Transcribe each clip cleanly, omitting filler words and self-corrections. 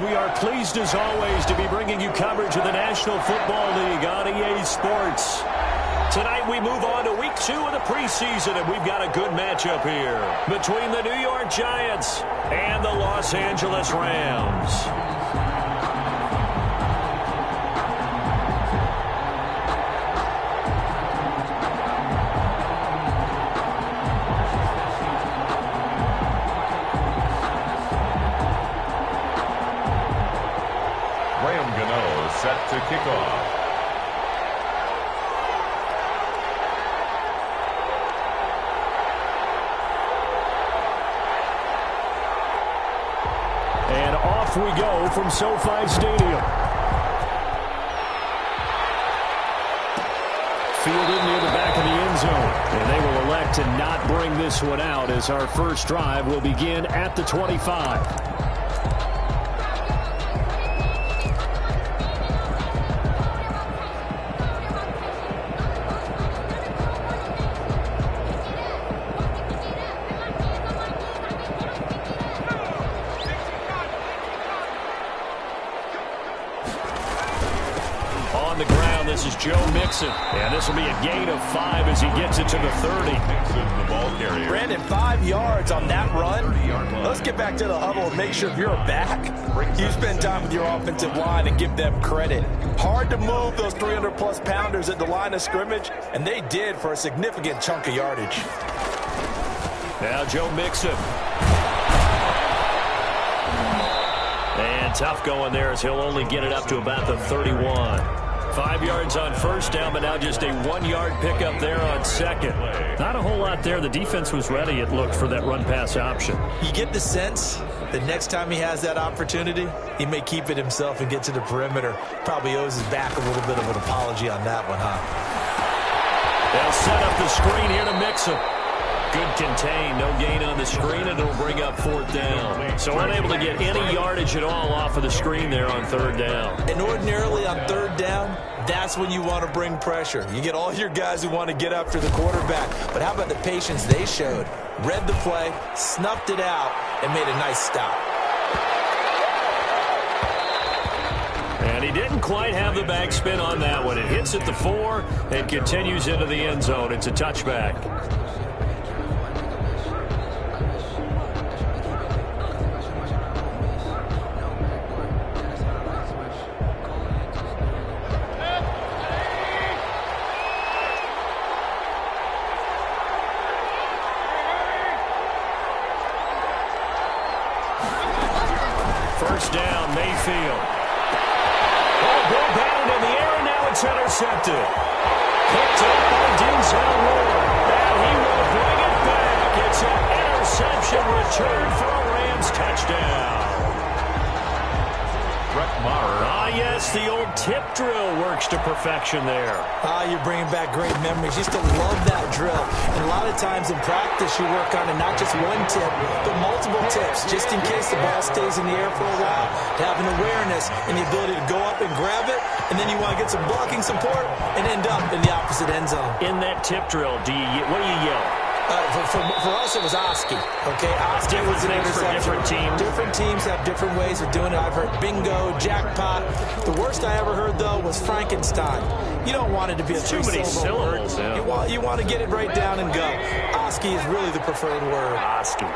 We are pleased as always to be bringing you coverage of the National Football League on EA Sports. Tonight we move on to week 2 of the preseason, and we've got a good matchup here between the New York Giants and the Los Angeles Rams. Set to kick off. And off we go from SoFi Stadium. Fielded near the back of the end zone. And they will elect to not bring this one out as our first drive will begin at the 25. This is Joe Mixon, and this will be a gain of 5 as he gets it to the 30. Mixon, the ball carrier. Brandon, 5 yards on that run. Let's get back to the huddle and make sure if you're a back, you spend time with your offensive line and give them credit. Hard to move those 300-plus pounders at the line of scrimmage, and they did for a significant chunk of yardage. Now Joe Mixon. And tough going there as he'll only get it up to about the 31. 5 yards on first down, but now just a 1-yard pickup there on second. Not a whole lot there. The defense was ready, it looked, for that run-pass option. You get the sense that next time he has that opportunity, he may keep it himself and get to the perimeter. Probably owes his back a little bit of an apology on that one, huh? They'll set up the screen here to Mixon. Good contain, no gain on the screen, and it'll bring up 4th down. So unable to get any yardage at all off of the screen there on 3rd down. And ordinarily on 3rd down, that's when you want to bring pressure. You get all your guys who want to get after the quarterback. But how about the patience they showed? Read the play, snuffed it out, and made a nice stop. And he didn't quite have the backspin on that one. It hits at the 4 and continues into the end zone. It's a touchback. First down, Mayfield. Oh, ball batted in the air, and now it's intercepted. Picked up by Denzel Ward. And he will bring it back. It's an interception return for a Rams touchdown. Brett Maher. Ah, yes, the old tip drill works to perfection there. You're bringing back great memories. Used to love that drill. And a lot of times in practice, you work on it, not just one tip, but multiple tips, just in case the ball stays in the air for a while, to have an awareness and the ability to go up and grab it, and then you want to get some blocking support and end up in the opposite end zone. In that tip drill, what do you yell? For us, it was Oski. Okay, Oski was an interception. Different teams. Different teams have different ways of doing it. I've heard bingo, jackpot. The worst I ever heard, though, was Frankenstein. You don't want it to be a too many syllables. Yeah. You want to get it right down and go. Oski is really the preferred word. Oski.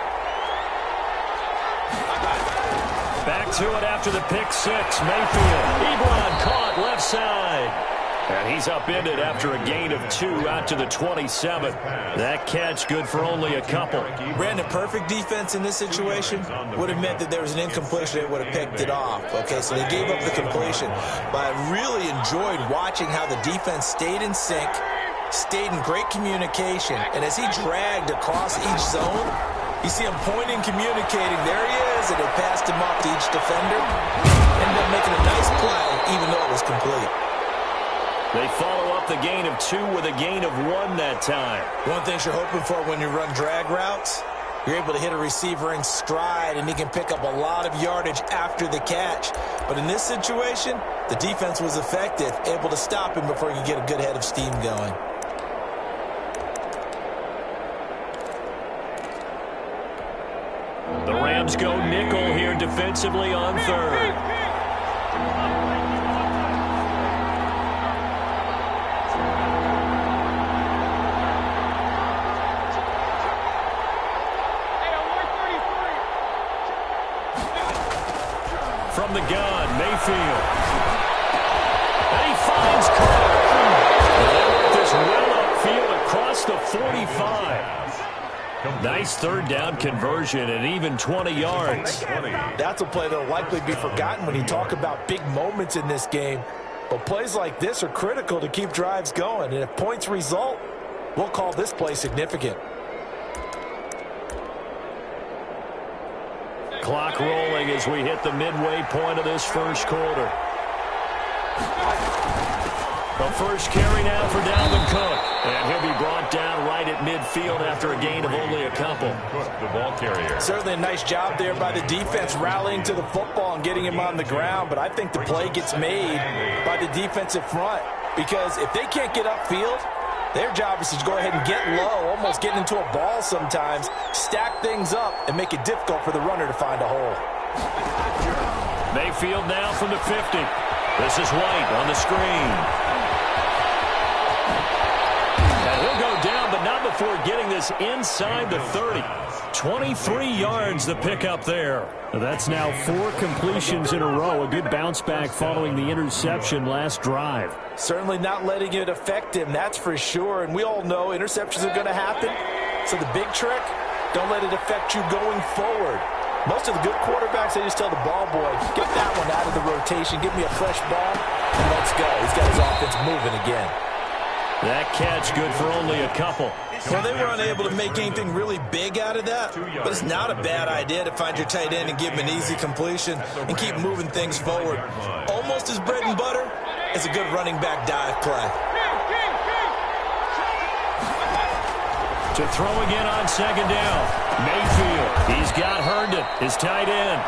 Back to it after the pick 6. Mayfield. Ebron caught left side. And he's upended after a gain of 2 out to the 27. That catch good for only a couple. Brandon, perfect defense in this situation would have meant that there was an incompletion. They would have picked it off. Okay, so they gave up the completion. But I really enjoyed watching how the defense stayed in sync, stayed in great communication. And as he dragged across each zone, you see him pointing, communicating. There he is, and they passed him off to each defender. Ended up making a nice play, even though it was complete. They follow up the gain of 2 with a gain of 1 that time. One thing you're hoping for when you run drag routes, you're able to hit a receiver in stride, and he can pick up a lot of yardage after the catch. But in this situation, the defense was effective, able to stop him before you get a good head of steam going. The Rams Rams go nickel here defensively on third. From the gun, Mayfield. And he finds Cook. This well upfield across the 45. Nice third down conversion and even 20 yards. That's a play that will likely be forgotten when you talk about big moments in this game. But plays like this are critical to keep drives going. And if points result, we'll call this play significant. Clock rolling as we hit the midway point of this first quarter. The first carry now for Dalvin Cook. And he'll be brought down right at midfield after a gain of only a couple. Cook, the ball carrier. Certainly a nice job there by the defense rallying to the football and getting him on the ground. But I think the play gets made by the defensive front. Because if they can't get upfield, their job is to go ahead and get low, almost get into a ball sometimes, stack things up, and make it difficult for the runner to find a hole. Mayfield now from the 50. This is White on the screen. And he'll go down, but not before getting this inside the 30. 23 yards the pickup there. That's now 4 completions in a row. A good bounce back following the interception last drive. Certainly not letting it affect him, that's for sure. And we all know interceptions are going to happen. So the big trick, don't let it affect you going forward. Most of the good quarterbacks, they just tell the ball boy, get that one out of the rotation, give me a fresh ball, and let's go. He's got his offense moving again. That catch good for only a couple. Well, they were unable to make anything really big out of that, but it's not a bad idea to find your tight end and give him an easy completion and keep moving things forward. Almost as bread and butter as a good running back dive play. To throw again on second down. Mayfield, he's got Herndon, his tight end.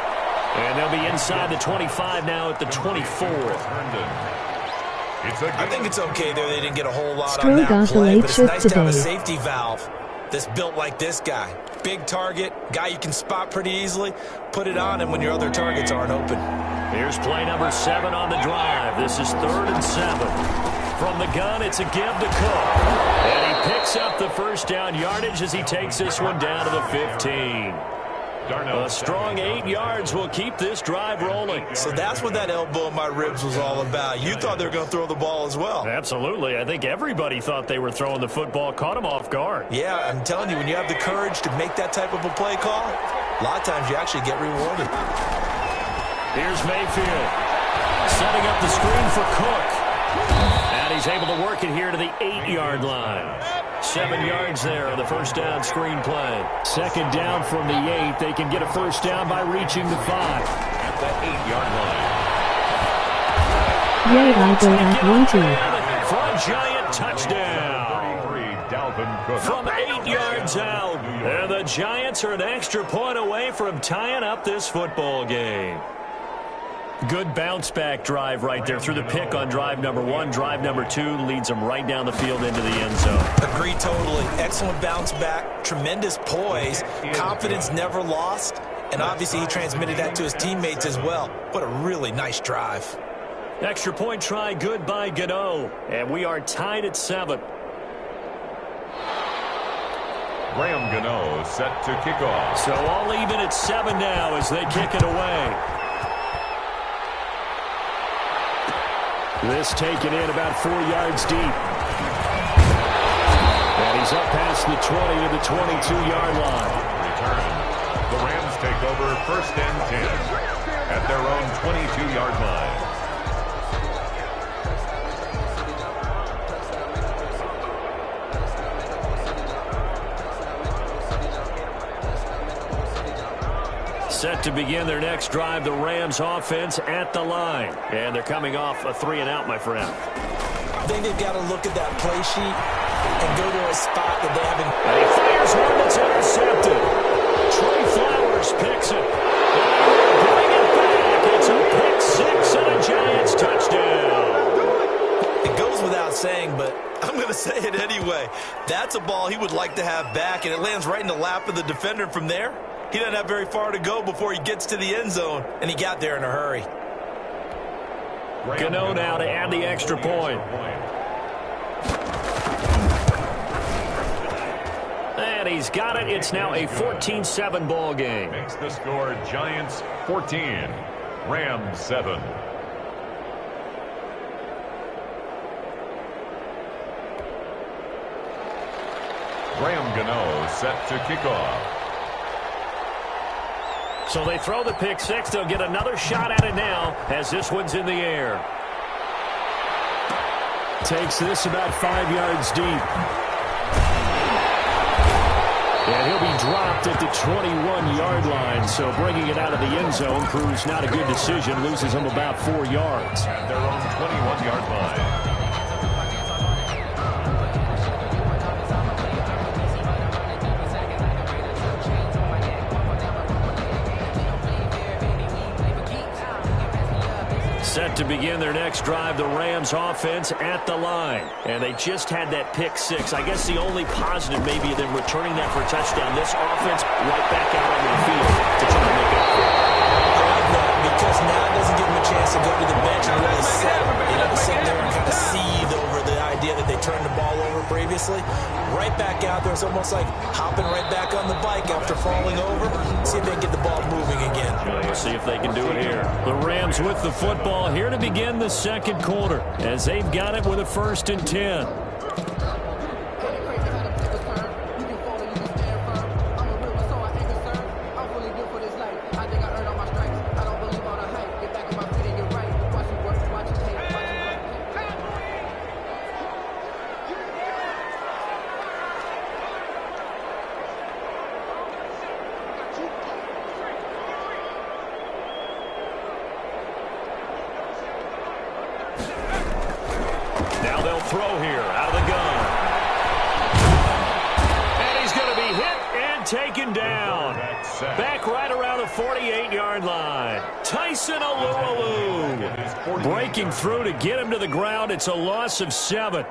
And they'll be inside the 25 now at the 24. I think it's okay there. They didn't get a whole lot on that play, but it's nice to have a safety valve that's built like this guy. Big target, guy you can spot pretty easily. Put it on him when your other targets aren't open. Here's play number 7 on the drive. This is 3rd and 7. From the gun, it's a give to Cook. And he picks up the first down yardage as he takes this one down to the 15. A strong 8 yards will keep this drive rolling. So that's what that elbow in my ribs was all about. You thought they were going to throw the ball as well. Absolutely. I think everybody thought they were throwing the football, caught him off guard. Yeah, I'm telling you, when you have the courage to make that type of a play call, a lot of times you actually get rewarded. Here's Mayfield setting up the screen for Cook. And he's able to work it here to the 8-yard line. 7 yards there on the first down screen play. Second down from the 8. They can get a first down by reaching the 5. At the Yeah, I go at 8-yard line. 1-2. For a giant touchdown. 33, Dalvin Cook. From 8 yards out. And the Giants are an extra point away from tying up this football game. Good bounce-back drive right there through the pick on drive number 1. Drive number 2 leads them right down the field into the end zone. Agree totally. Excellent bounce back, tremendous poise, confidence never lost, and obviously he transmitted that to his teammates as well. What a really nice drive. Extra point try good by Gano, and we are tied at 7. Graham Gano set to kick off. So all even at 7 now as they kick it away. This taken in about 4 yards deep. And he's up past the 20 to the 22-yard line. Return. The Rams take over 1st and 10 at their own 22-yard line. Set to begin their next drive, the Rams offense at the line. And they're coming off a 3-and-out, my friend. I think they've got to look at that play sheet and go to a spot that they haven't. And he fires one that's intercepted. Trey Flowers picks it. And bring it back. It's a pick 6 and a Giants touchdown. It goes without saying, but I'm going to say it anyway. That's a ball he would like to have back, and it lands right in the lap of the defender from there. He doesn't have very far to go before he gets to the end zone, and he got there in a hurry. Gano now to add the extra point. And he's got it. It's now a 14-7 ball game. Makes the score Giants 14, Rams 7. Graham Gano set to kick off. So they throw the pick six. They'll get another shot at it now as this one's in the air. Takes this about 5 yards deep. And he'll be dropped at the 21-yard line. So bringing it out of the end zone proves not a good decision. Loses him about 4 yards. At their own 21-yard line. Set to begin their next drive, the Rams offense at the line. And they just had that pick six. I guess the only positive maybe them returning that for a touchdown. This offense right back out onto the field to try to make up for it. I like that because now it doesn't give them a chance to go to the bench and really sit there and kind of seethe over the idea that they turned the ball over previously. Right back out there. It's almost like hopping right back on the bike after falling over. See if they can get the ball moving again. We'll see if they can do it here. The Rams with the football here to begin the second quarter as they've got it with a 1st and 10. Throw here out of the gun. And he's going to be hit and taken down. Back right around the 48-yard line. Tyson Alualu breaking through to get him to the ground. It's a loss of 7.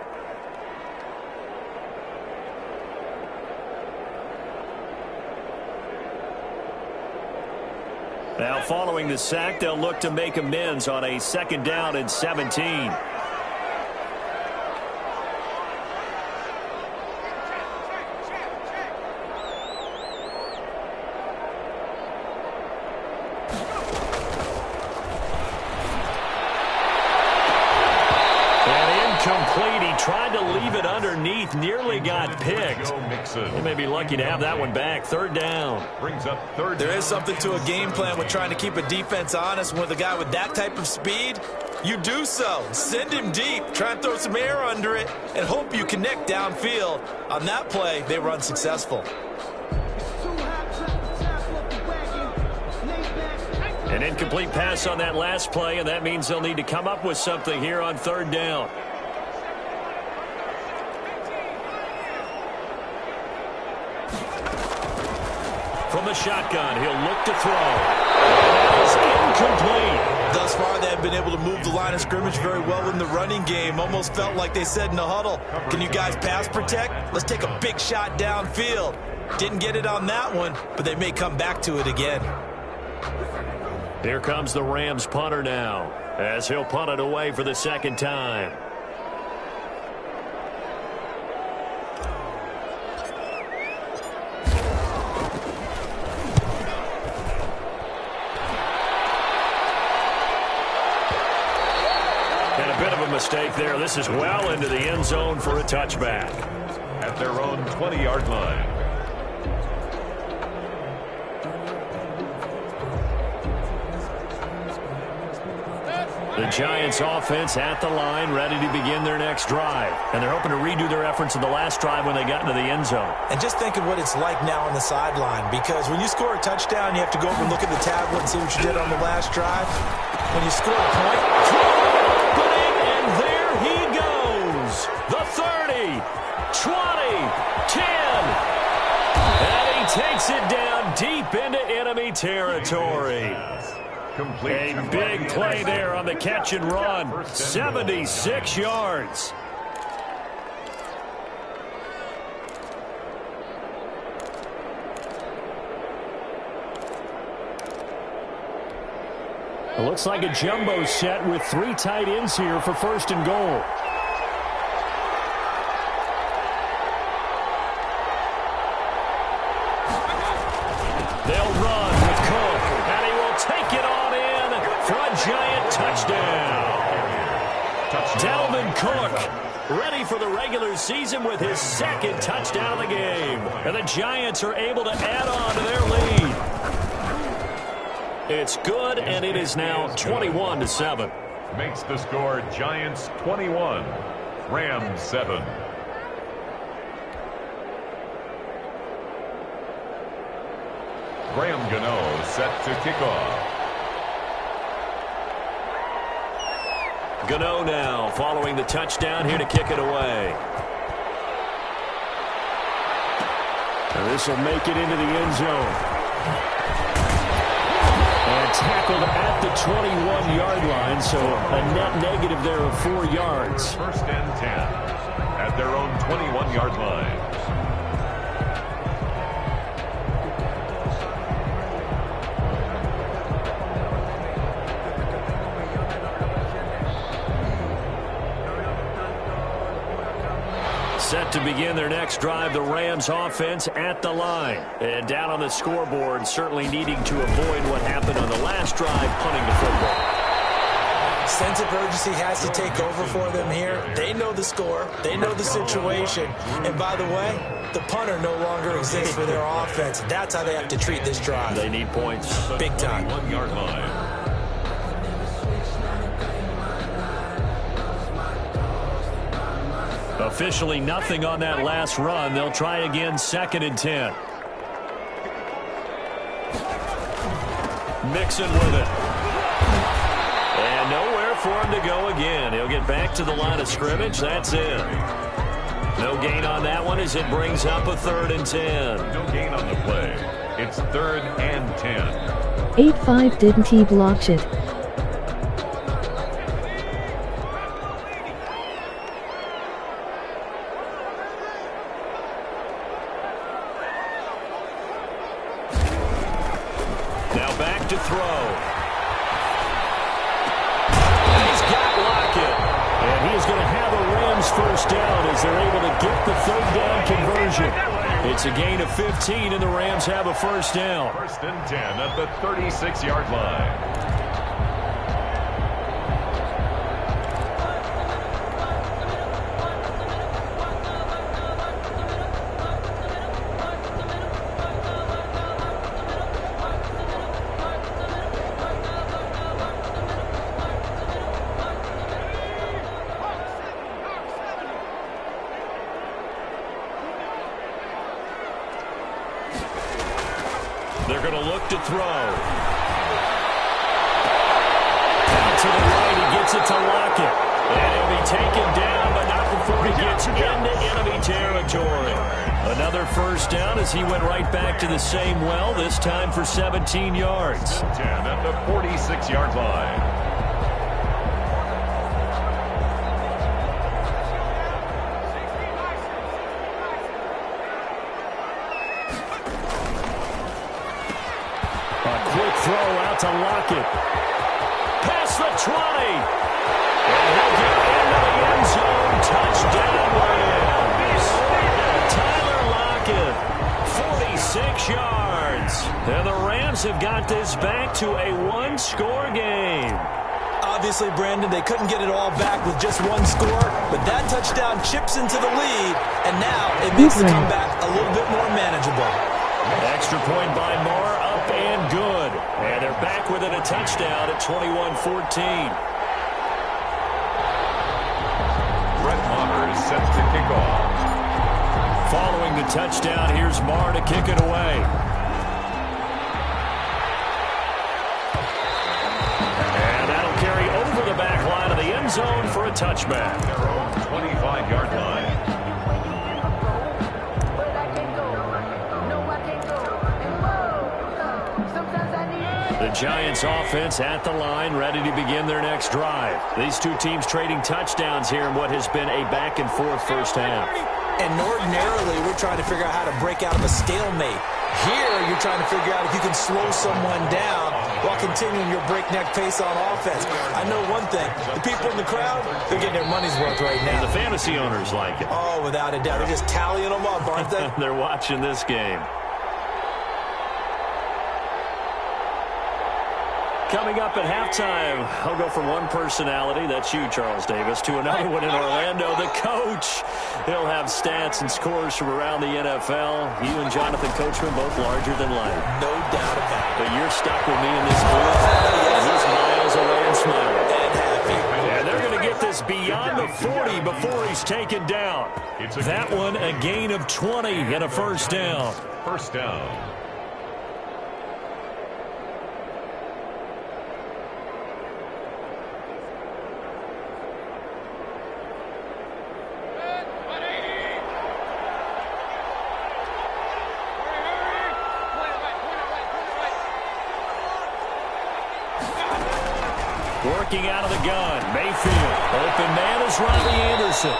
Now following the sack, they'll look to make amends on a 2nd down and 17. Tried to leave it underneath, nearly got picked. They may be lucky to have that one back. 3rd down. Brings up 3rd. There is something to a game plan with trying to keep a defense honest. With a guy with that type of speed, you do so. Send him deep, try and throw some air under it, and hope you connect downfield. On that play, they were unsuccessful. An incomplete pass on that last play, and that means they'll need to come up with something here on 3rd down. From the shotgun, he'll look to throw. It's incomplete. Thus far, they have been able to move the line of scrimmage very well in the running game. Almost felt like they said in the huddle, can you guys pass protect? Let's take a big shot downfield. Didn't get it on that one, but they may come back to it again. Here comes the Rams punter now, as he'll punt it away for the 2nd time. Mistake there. This is well into the end zone for a touchback. At their own 20-yard line. The Giants offense at the line, ready to begin their next drive. And they're hoping to redo their efforts in the last drive when they got into the end zone. And just think of what it's like now on the sideline, because when you score a touchdown, you have to go over and look at the tablet and see what you did on the last drive. When you score a point, and there he goes. The 30, 20, 10. And he takes it down deep into enemy territory. A big play there on the catch and run. 76 yards. It looks like a jumbo set with 3 tight ends here for 1st and goal. They'll run with Cook, and he will take it on in for a giant touchdown. Dalvin Cook, ready for the regular season with his 2nd touchdown of the game. And the Giants are able to add on to their lead. It's good, and it is now 21-7. Makes the score Giants 21, Rams 7. Graham Gano set to kick off. Gano now following the touchdown here to kick it away. And this will make it into the end zone. And tackled at the 21-yard line, so a net negative there of 4 yards. 1st and 10 at their own 21-yard line. Set to begin their next drive, the Rams offense at the line. And down on the scoreboard, certainly needing to avoid what happened on the last drive, punting the football. Sense of urgency has to take over for them here. They know the score. They know the situation. And by the way, the punter no longer exists for their offense. That's how they have to treat this drive. They need points. Big time. 1-yard line. Officially nothing on that last run. They'll try again, 2nd and 10. Mixon with it. And nowhere for him to go again. He'll get back to the line of scrimmage. That's it. No gain on that one as it brings up a 3rd and 10. No gain on the play. It's 3rd and 10. 8-5 didn't he block it? Now back to throw. And he's got Lockett. And he is going to have a Rams 1st down as they're able to get the 3rd down conversion. It's a gain of 15, and the Rams have a 1st down. 1st and 10 at the 36-yard line. They're going to look to throw. Out to the right, he gets it to Lockett. And he'll be taken down, but not before he gets into enemy territory. Another 1st down as he went right back to the same well, this time for 17 yards. 10 at the 46-yard line. Throw out to Lockett. Past the 20. And he'll get into the end zone. Touchdown Rams. Tyler Lockett, 46 yards. And the Rams have got this back to a 1-score game. Obviously, Brandon, they couldn't get it all back with just 1 score, but that touchdown chips into the lead, and now it makes the comeback a little bit more manageable. Extra point by Moore, up and good. And they're back within a touchdown at 21-14. Brett Maher is set to kick off. Following the touchdown, here's Maher to kick it away. And that'll carry over the back line of the end zone for a touchback. Their own 25-yard line. The Giants offense at the line, ready to begin their next drive. These two teams trading touchdowns here in what has been a back-and-forth 1st half. And ordinarily, we're trying to figure out how to break out of a stalemate. Here, you're trying to figure out if you can slow someone down while continuing your breakneck pace on offense. I know one thing. The people in the crowd, they're getting their money's worth right now. And the fantasy owners like it. Oh, without a doubt. They're just tallying them up, aren't they? They're watching this game. Coming up at halftime, I'll go from one personality, that's you, Charles Davis, to another one in Orlando, the coach. He'll have stats and scores from around the NFL. You and Jonathan Coachman both larger than life. No doubt about it. But you're stuck with me in this booth. He's miles away and smiling. And happy. And they're going to get this beyond the 40 before he's taken down. That one, a gain of 20 and a first down. First down. Working out of the gun, Mayfield. Open man is Robbie Anderson.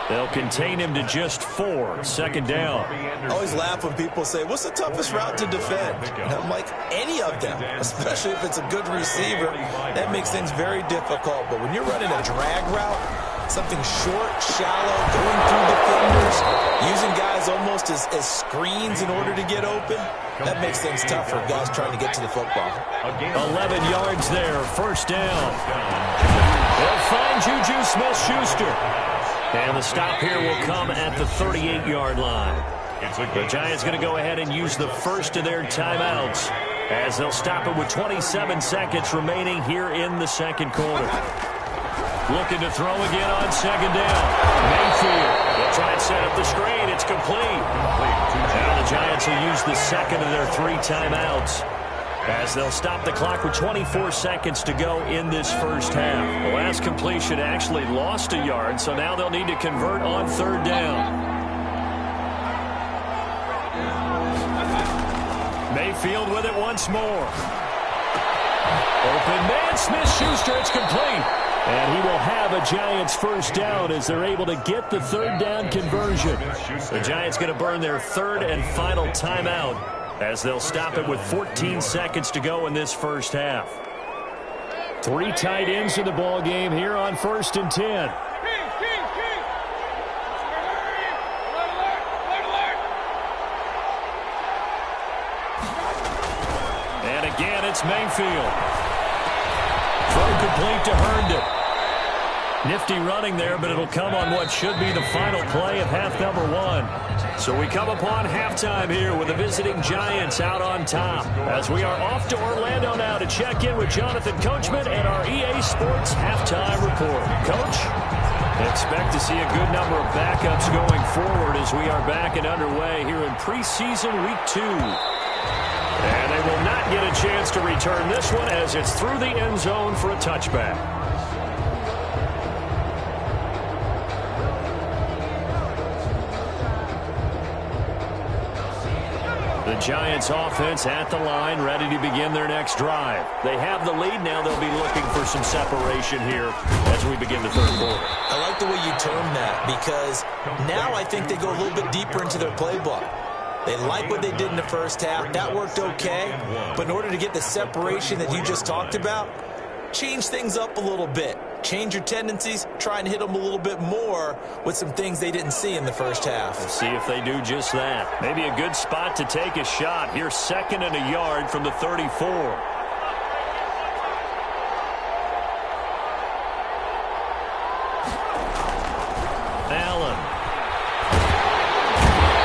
They'll contain him to just 4. Second down. I always laugh when people say, what's the toughest route to defend? And I'm like, any of them, especially if it's a good receiver. That makes things very difficult. But when you're running a drag route, something short, shallow, going through defenders, using guys almost as screens in order to get open, that makes things tough for guys trying to get to the football. 11 yards there, first down. They'll find Juju Smith-Schuster. And the stop here will come at the 38-yard line. The Giants going to go ahead and use the first of their timeouts as they'll stop it with 27 seconds remaining here in the second quarter. Looking to throw again on second down. Mayfield. They'll try and set up the screen. It's complete. Now the Giants will use the second of their 3 timeouts as they'll stop the clock with 24 seconds to go in this first half. The last completion actually lost a yard, so now they'll need to convert on third down. Mayfield with it once more. Open man, Smith-Schuster, it's complete. And he will have a Giants first down as they're able to get the third down conversion. The Giants going to burn their third and final timeout as they'll stop it with 14 seconds to go in this first half. 3 tight ends in the ball game here on 1st and 10. And again, it's Mayfield. Throw complete to Herndon. Nifty running there, but it'll come on what should be the final play of half number 1. So we come upon halftime here with the visiting Giants out on top as we are off to Orlando now to check in with Jonathan Coachman and our EA Sports halftime report. Coach, expect to see a good number of backups going forward as we are back and underway here in preseason week 2. And they will not get a chance to return this one as it's through the end zone for a touchback. The Giants offense at the line, ready to begin their next drive. They have the lead. Now they'll be looking for some separation here as we begin the third quarter. I like the way you term that because now I think they go a little bit deeper into their playbook. They like what they did in the first half. That worked okay. But in order to get the separation that you just talked about, change things up a little bit. Change your tendencies, try and hit them a little bit more with some things they didn't see in the first half. We'll see if they do just that. Maybe a good spot to take a shot. Here's 2nd and a yard from the 34. Allen.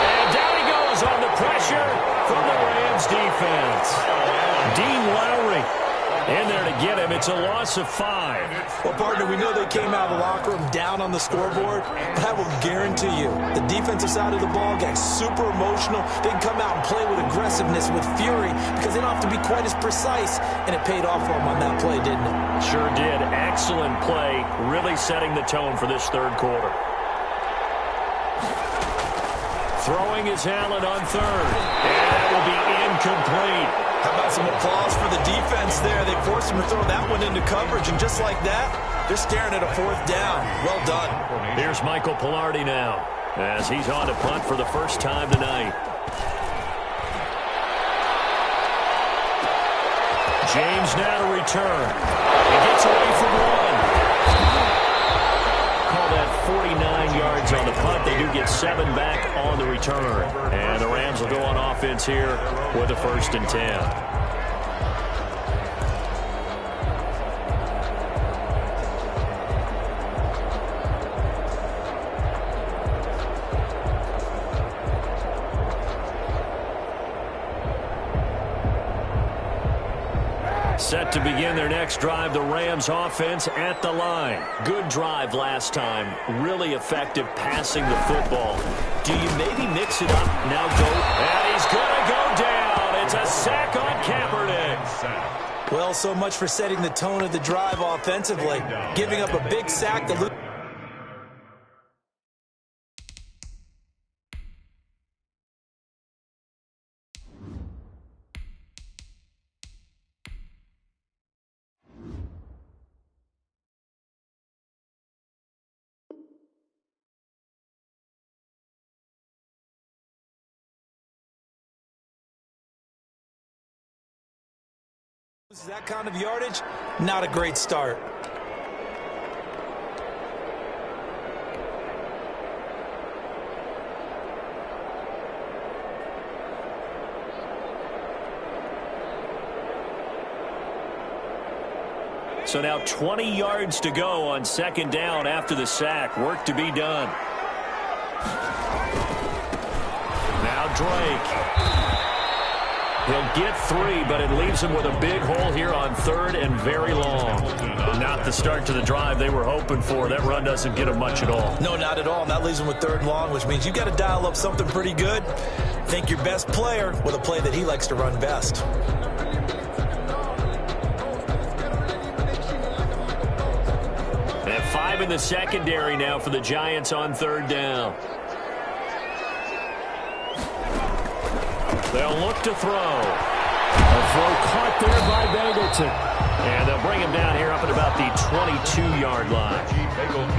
And down he goes on the pressure from the Rams defense. Dean Lowry in there to get him. It's a loss of 5. Well, partner, we know they came out of the locker room down on the scoreboard, but I will guarantee you the defensive side of the ball got super emotional. They can come out and play with aggressiveness, with fury, because they don't have to be quite as precise, and it paid off for them on that play, didn't it? Sure did. Excellent play, really setting the tone for this third quarter. Throwing is Allen on third, and that will be incomplete. How about some applause for the defense there? They forced him to throw that one into coverage, and just like that, they're staring at a 4th down. Well done. Here's Michael Pilardi now as he's on to punt for the first time tonight. James now to return. He gets away from one. Call that 49 yards on the punt. They do get 7 back on the return. And the Rams will go on offense here with a 1st and 10. Set to begin their next drive, the Rams offense at the line. Good drive last time. Really effective passing the football. Do you maybe mix it up? Now go. And he's going to go down. It's a sack on Kaepernick. Well, so much for setting the tone of the drive offensively. Giving up a big sack to lose. That kind of yardage, not a great start. So now 20 yards to go on 2nd down after the sack. Work to be done. Now Drake. He'll get 3, but it leaves him with a big hole here on 3rd and very long. Not the start to the drive they were hoping for. That run doesn't get him much at all. No, not at all. And that leaves him with 3rd and long, which means you've got to dial up something pretty good. Think your best player with a play that he likes to run best. And 5 in the secondary now for the Giants on 3rd down. They'll look to throw. A throw caught there by Bangleton. And they'll bring him down here up at about the 22-yard line.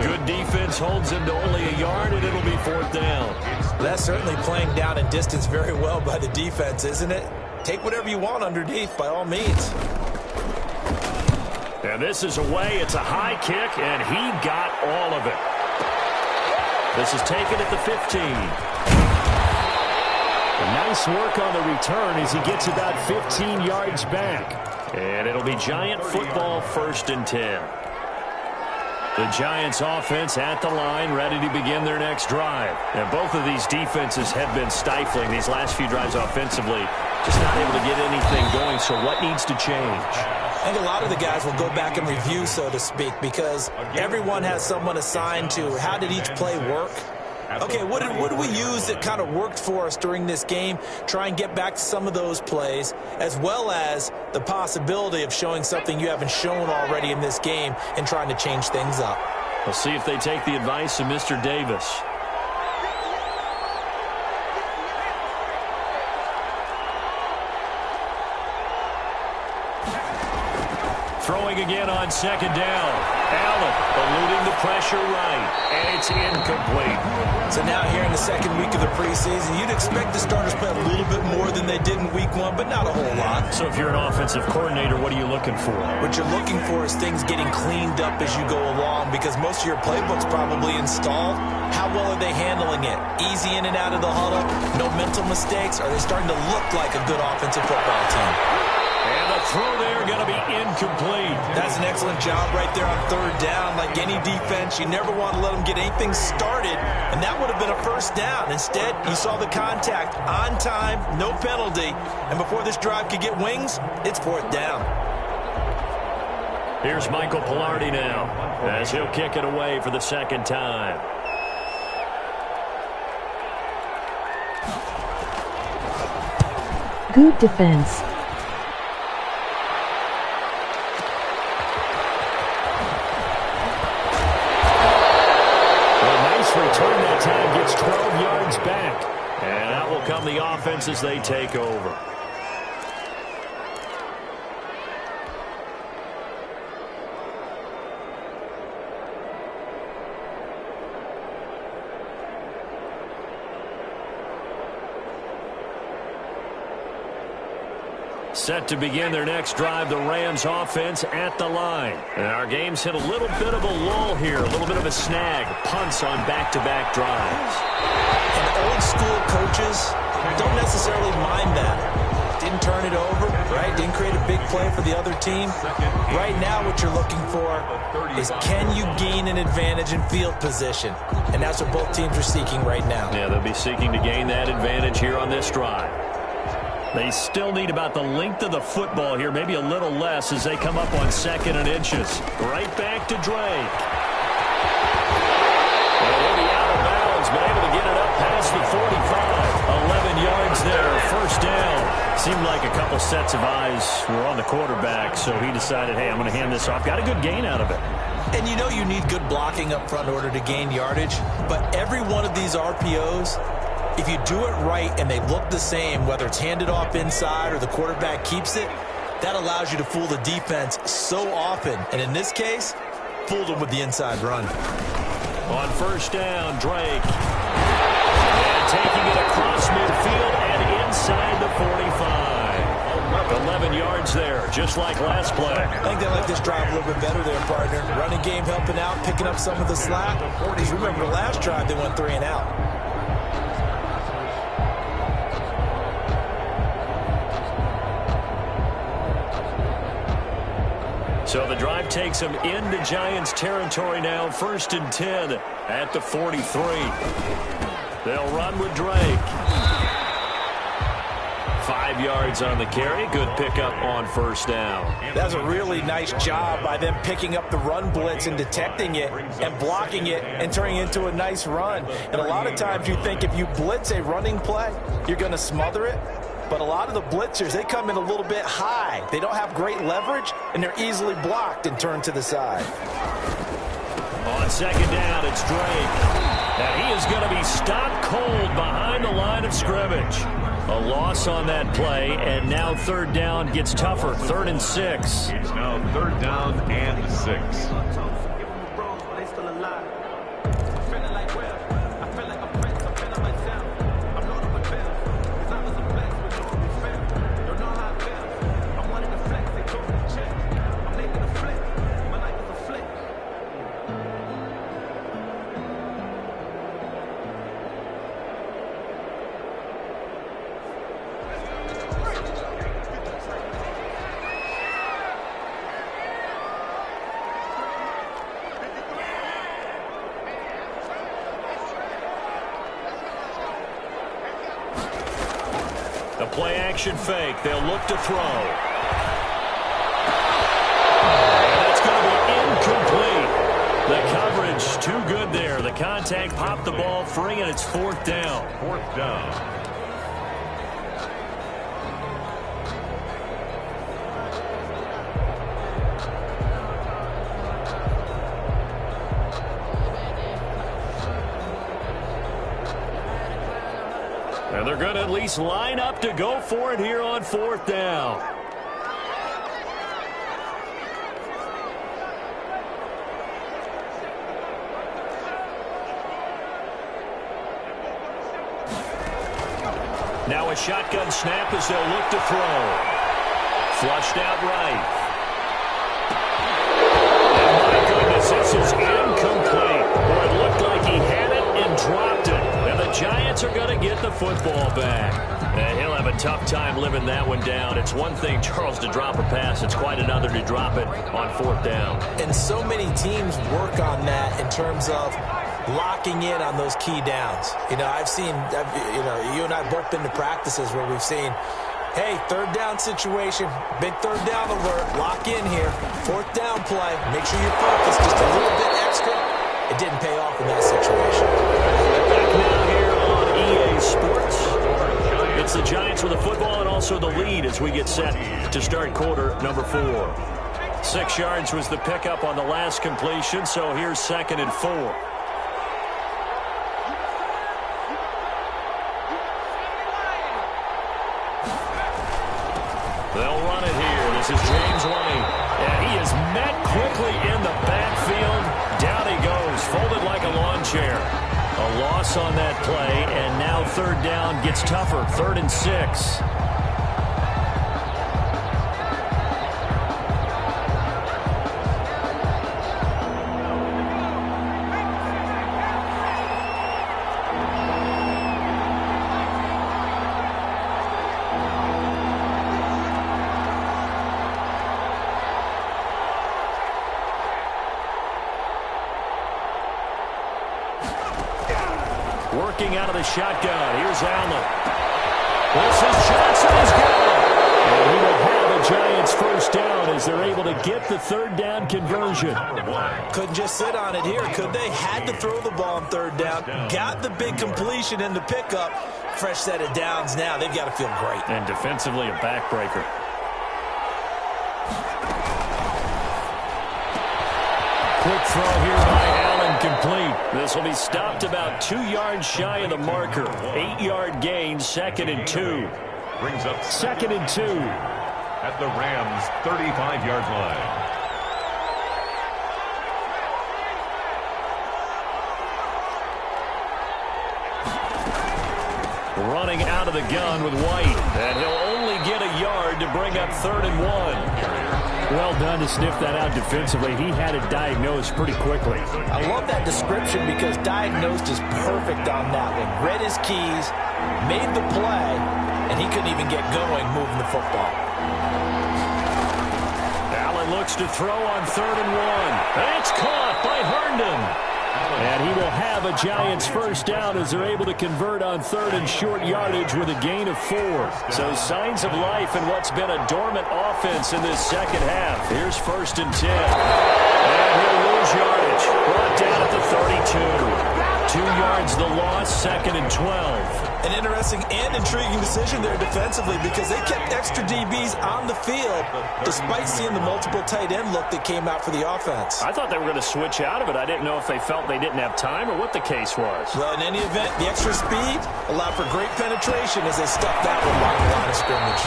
Good defense holds him to only a yard, and it'll be 4th down. That's certainly playing down and distance very well by the defense, isn't it? Take whatever you want underneath, by all means. And this is away. It's a high kick, and he got all of it. This is taken at the 15. Nice work on the return as he gets about 15 yards back. And it'll be Giant football, 1st and 10. The Giants offense at the line, ready to begin their next drive. And both of these defenses have been stifling these last few drives offensively. Just not able to get anything going, so what needs to change? I think a lot of the guys will go back and review, so to speak, because everyone has someone assigned to how did each play work. Okay, what did we use that kind of worked for us during this game? Try and get back to some of those plays, as well as the possibility of showing something you haven't shown already in this game and trying to change things up. We'll see if they take the advice of Mr. Davis. Throwing again on 2nd down. Allen eluding the pressure right, and it's incomplete. So now here in the 2nd week of the preseason, you'd expect the starters to play a little bit more than they did in week 1, but not a whole lot. So if you're an offensive coordinator, what are you looking for? What you're looking for is things getting cleaned up as you go along, because most of your playbook's probably installed. How well are they handling it? Easy in and out of the huddle? No mental mistakes? Are they starting to look like a good offensive football team? And the throw there going to be incomplete. That's an excellent job right there on 3rd down. Like any defense, you never want to let them get anything started, and that would have been a 1st down. Instead, you saw the contact on time, no penalty, and before this drive could get wings, it's 4th down. Here's Michael Pilardi now as he'll kick it away for the 2nd time. Good defense. Return that time, gets 12 yards back. And that will come the offense as they take over. Set to begin their next drive, the Rams offense at the line. And our game's hit a little bit of a lull here, a little bit of a snag. Punts on back-to-back drives. And old school coaches don't necessarily mind that. Didn't turn it over, right? Didn't create a big play for the other team. Right now what you're looking for is, can you gain an advantage in field position? And that's what both teams are seeking right now. Yeah, they'll be seeking to gain that advantage here on this drive. They still need about the length of the football here, maybe a little less as they come up on 2nd and inches. Right back to Drake. Well, he'll be out of bounds, but able to get it up past the 45. 11 yards there, first down. Seemed like a couple sets of eyes were on the quarterback, so he decided, hey, I'm going to hand this off. Got a good gain out of it. And you know you need good blocking up front in order to gain yardage, but every one of these RPOs, if you do it right and they look the same, whether it's handed off inside or the quarterback keeps it, that allows you to fool the defense so often. And in this case, fooled them with the inside run. On first down, Drake. And taking it across midfield and inside the 45. 11 yards there, just like last play. I think they like this drive a little bit better there, partner. Running game helping out, picking up some of the slack. Because remember the last drive, they went 3 and out. So the drive takes them into Giants territory now, 1st and 10 at the 43. They'll run with Drake. 5 yards on the carry. Good pickup on first down. That's a really nice job by them picking up the run blitz and detecting it and blocking it and turning it into a nice run. And a lot of times you think if you blitz a running play, you're going to smother it. But a lot of the blitzers, they come in a little bit high. They don't have great leverage, and they're easily blocked and turned to the side. On 2nd down, it's Drake. And he is going to be stopped cold behind the line of scrimmage. A loss on that play, and now 3rd down gets tougher. 3rd and 6. It's now 3rd down and 6. The play action fake. They'll look to throw. And that's going to be incomplete. The coverage too good there. The contact popped the ball free, and it's 4th down. 4th down. And they're going to at least line up to go for it here on 4th down. Now a shotgun snap as they'll look to throw. Flushed out right. And my goodness, this is incomplete. Boy, it looked like he had it and dropped it. And the Giants are going to get the football back. And he'll have a tough time living that one down. It's one thing, Charles, to drop a pass. It's quite another to drop it on 4th down. And so many teams work on that in terms of locking in on those key downs. You know, you and I both been to practices where we've seen, hey, 3rd down situation, big 3rd down alert, lock in here, 4th down play, make sure you're focused just a little bit extra. It didn't pay off in that situation. Back now here on EA Sports. It's the Giants with the football and also the lead as we get set to start quarter number 4. 6 yards was the pickup on the last completion, so here's 2nd and 4. They'll run it here. This is James Lane. And he is met quickly in the backfield. Down he goes, folded like a lawn chair. A loss on that play, and now 3rd down gets tougher. 3rd and 6. working out of the shotgun. Here's Allen. This is Johnson. He's gone. And he will have a Giants first down as they're able to get the third down conversion. Couldn't just sit on it here, could they? Had to throw the ball on third down. Got the big completion in the pickup. Fresh set of downs now. They've got to feel great. And defensively, a backbreaker. Quick throw here by Allen, complete. This will be stopped about 2 yards shy of the marker. 8-yard gain, 2nd and 2. Brings up 2nd and 2. At the Rams' 35-yard line. Running out of the gun with White. And he'll only get a yard to bring up 3rd and 1. Well done to sniff that out defensively. He had it diagnosed pretty quickly. I love that description because diagnosed is perfect on that one. Read his keys, made the play, and he couldn't even get going moving the football. Allen looks to throw on 3rd and 1. That's caught by Herndon. And he will have a Giants first down as they're able to convert on 3rd and short yardage with a gain of 4. So signs of life in what's been a dormant offense in this second half. Here's 1st and 10. And he'll lose yardage. Brought down at the 32. 2 yards the loss, 2nd and 12. An interesting and intriguing decision there defensively because they kept extra DBs on the field despite seeing the multiple tight end look that came out for the offense. I thought they were going to switch out of it. I didn't know if they felt they didn't have time or what the case was. Well, in any event, the extra speed allowed for great penetration as they stuffed that one by the line of scrimmage.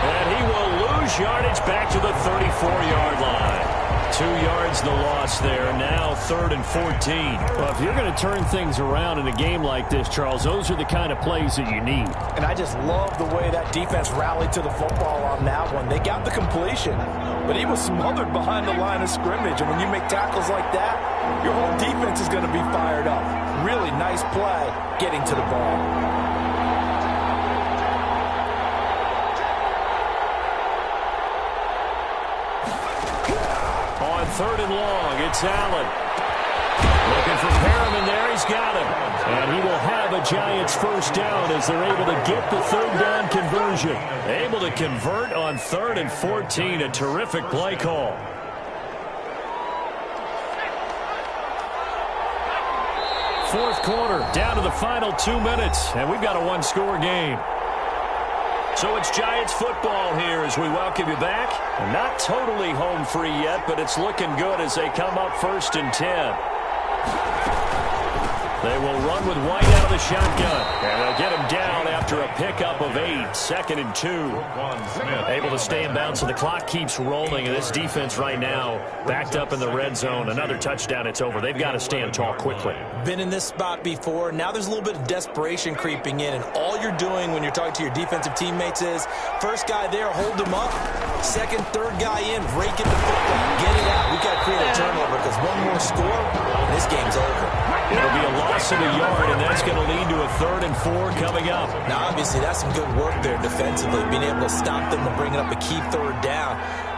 And he will lose yardage back to the 34-yard line. 2 yards the loss there. Now 3rd and 14. Well, if you're going to turn things around in a game like this, Charles, those are the kind of plays that you need. And I just love the way that defense rallied to the football on that one. They got the completion, but he was smothered behind the line of scrimmage. And when you make tackles like that, your whole defense is going to be fired up. Really nice play getting to the ball. On 3rd and long, it's Allen. Looking for Perriman there. He's got him. And he will have a Giants first down as they're able to get the 3rd down conversion. Able to convert on 3rd and 14. A terrific play call. Fourth quarter, down to the final 2 minutes. And we've got a one-score game. So it's Giants football here as we welcome you back. Not totally home free yet, but it's looking good as they come up 1st and 10. They will run with White out of the shotgun. And they'll get him down after a pickup of 8. 2nd and 2. Able to stay in bounds, so the clock keeps rolling. And this defense right now backed up in the red zone. Another touchdown, it's over. They've got to stand tall quickly. Been in this spot before. Now there's a little bit of desperation creeping in. And all you're doing when you're talking to your defensive teammates is, first guy there, hold him up. Second, third guy in, rake in the football. Get it out. We've got to create a turnover because one more score, and this game's over. It'll be a loss of a yard, and that's going to lead to a 3rd and 4 coming up. Now, obviously, that's some good work there defensively, being able to stop them and bringing up a key 3rd down.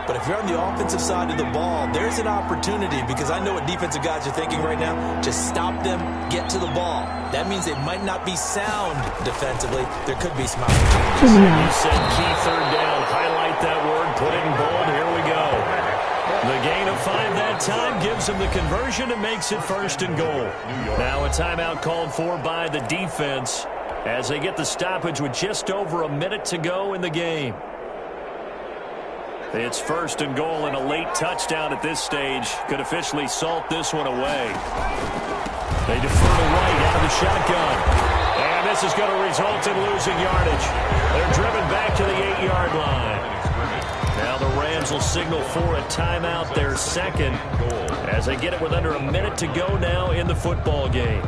But if you're on the offensive side of the ball, there's an opportunity because I know what defensive guys are thinking right now. Just stop them, get to the ball. That means they might not be sound defensively. There could be some opportunities. You said key 3rd down. Highlight that word. Put it in bold. Here we go. The gain of 5 that time gives them the conversion and makes it 1st and goal. Now a timeout called for by the defense as they get the stoppage with just over a minute to go in the game. It's 1st and goal, and a late touchdown at this stage could officially salt this one away. They defer to White out of the shotgun. And this is going to result in losing yardage. They're driven back to the 8-yard line. Now the Rams will signal for a timeout, their 2nd, as they get it with under a minute to go now in the football game.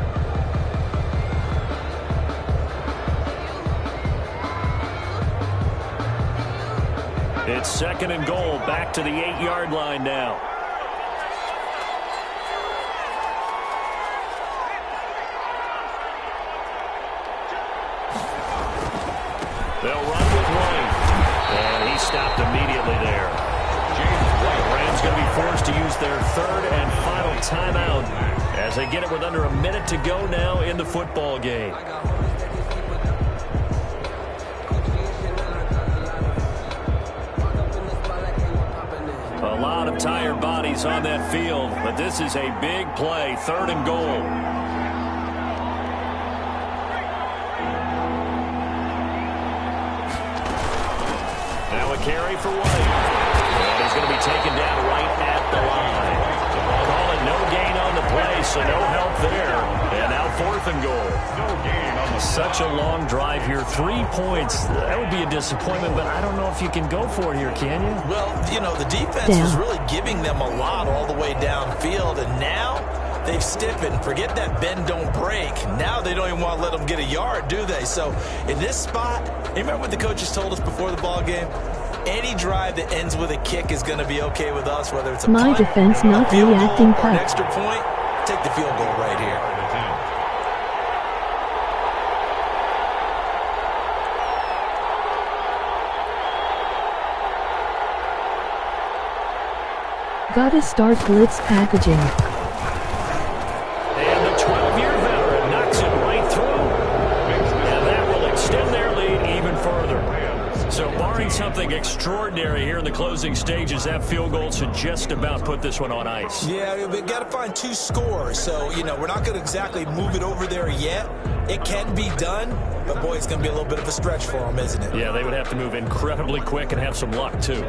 It's 2nd and goal, back to the 8-yard line now. They'll run with White. And he stopped immediately there. The Rams going to be forced to use their 3rd and final timeout as they get it with under a minute to go now in the football game. A lot of tired bodies on that field, but this is a big play, 3rd and goal. Now a carry for White. And he's going to be taken down right at the line. Call it no gain on the play, so no help there. And now 4th and goal. No gain on the Such a long drive here. 3 points. That would be a disappointment, but I don't know if you can go for it here, can you? Well, you know, the defense was really giving them a lot all the way downfield, and now they've stiffened. Forget that bend, don't break. Now they don't even want to let them get a yard, do they? So in this spot, you remember what the coaches told us before the ball game? Any drive that ends with a kick is going to be okay with us, whether it's a punt, defense not a field reacting goal, or an cut. extra point. Take the field goal right here. Gotta start blitz packaging. And the 12-year veteran knocks it right through. And that will extend their lead even further. So barring something extraordinary here in the closing stages, that field goal should just about put this one on ice. Yeah, we've got to find 2 scores. So, you know, we're not going to exactly move it over there yet. It can be done, but, boy, it's going to be a little bit of a stretch for them, isn't it? Yeah, they would have to move incredibly quick and have some luck, too.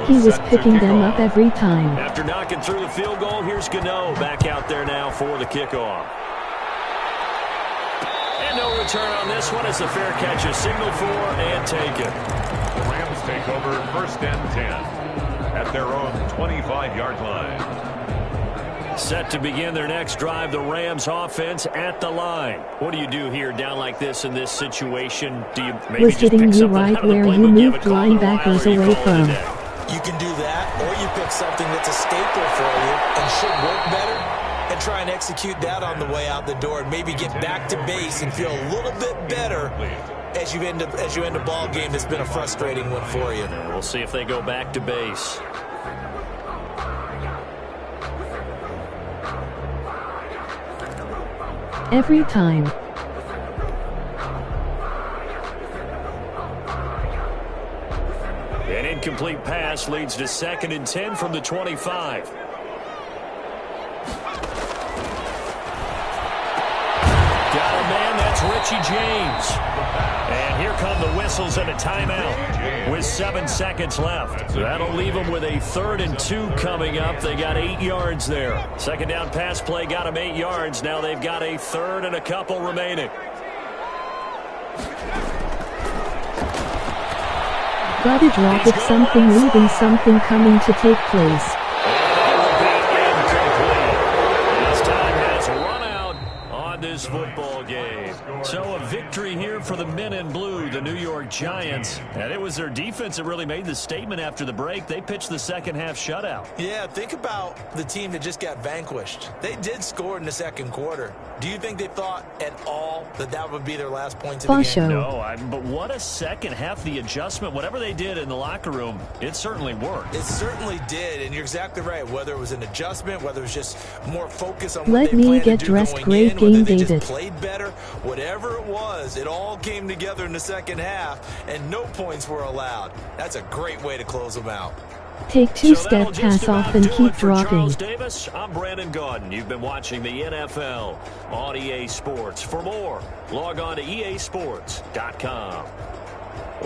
He was picking them up every time. After knocking through the field goal, here's Gano back out there now for the kickoff. And no return on this one as the fair catch is signaled for and taken. The Rams take over 1st and 10 at their own 25-yard line. Set to begin their next drive, the Rams offense at the line. What do you do here down like this in this situation? Do you maybe Was just hitting pick you something right out of the where playbook? you moved haven't called in a while, linebackers or you away call it a from. day? You can do that, or you pick something that's a staple for you and should work better and try and execute that on the way out the door and maybe get back to base and feel a little bit better as you end a ball game that's been a frustrating one for you. We'll see if they go back to base. Every time. An incomplete pass leads to 2nd and 10 from the 25. Got a man, that's Richie James. And here come the whistles and a timeout with 7 seconds left. That'll leave them with a 3rd and 2 coming up. They got 8 yards there. 2nd down pass play got them 8 yards. Now they've got a 3rd and a couple remaining. Gotta drop it, something leaving, something coming to take place. This time has run out on this football game. So a victory here for the men in blue, the New York Giants. And it was their defense that really made the statement after the break. They pitched the second half shutout. Yeah, think about the team that just got vanquished. They did score in the 2nd quarter. Do you think they thought at all that that would be their last points of the game? No, but what a second half. The adjustment, whatever they did in the locker room, it certainly worked. It certainly did, and you're exactly right. Whether it was an adjustment, whether it was just more focus on Let what they me planned get to do dressed, going great in, game, whether they David. just played better, whatever it was, it all came together in the 2nd half, and no points were allowed. That's a great way to close them out. Take 2-step pass off and keep dropping. Charles Davis, I'm Brandon Gaudin. You've been watching the NFL on EA Sports. For more, log on to easports.com.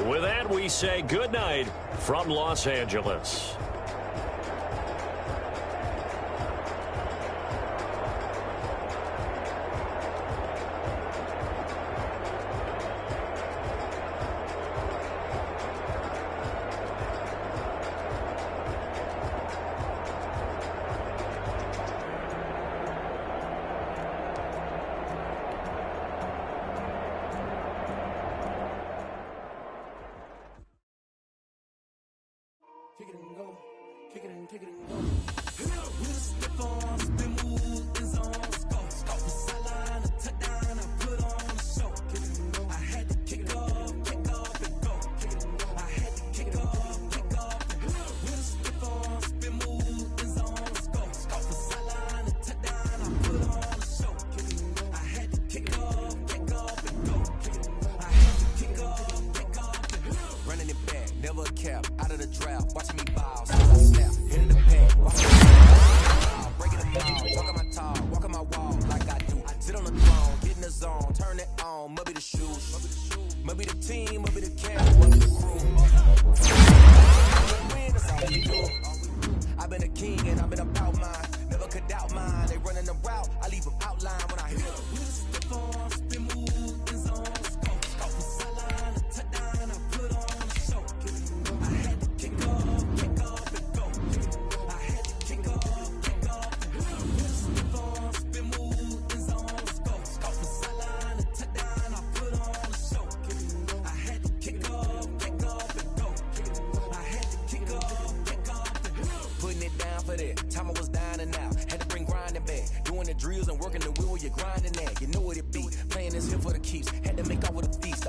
With that, we say good night from Los Angeles. Kick it and go. cap, out of the drought, watching me bow, so I snap, in the pack, watching me bow, breaking the ball, walking my tall, walking my wall like I do. Sit on the throne, get in the zone, turn it on, maybe the shoes, maybe the team, maybe the camp, maybe the crew. Win, that's all we do. I've been a king and I've been about mine, never could doubt mine. They running the route, I leave them outline when I hit them. Step on, spin move, in zone, let's go. Go from sideline to touchdown, I put on a show. I had to kick off and go. I had to kick off and go. Step on, spin move, in zone, let's go. Go from sideline to touchdown, I put on a show. I had to kick off and go. I had to kick off and go. Putting it down for that. Time I was down and out. Had to bring grinding back. Doing the drills and working the wheel, you're grinding that. You know what it be. Playing this here for the keeps. Had to make off with a feast.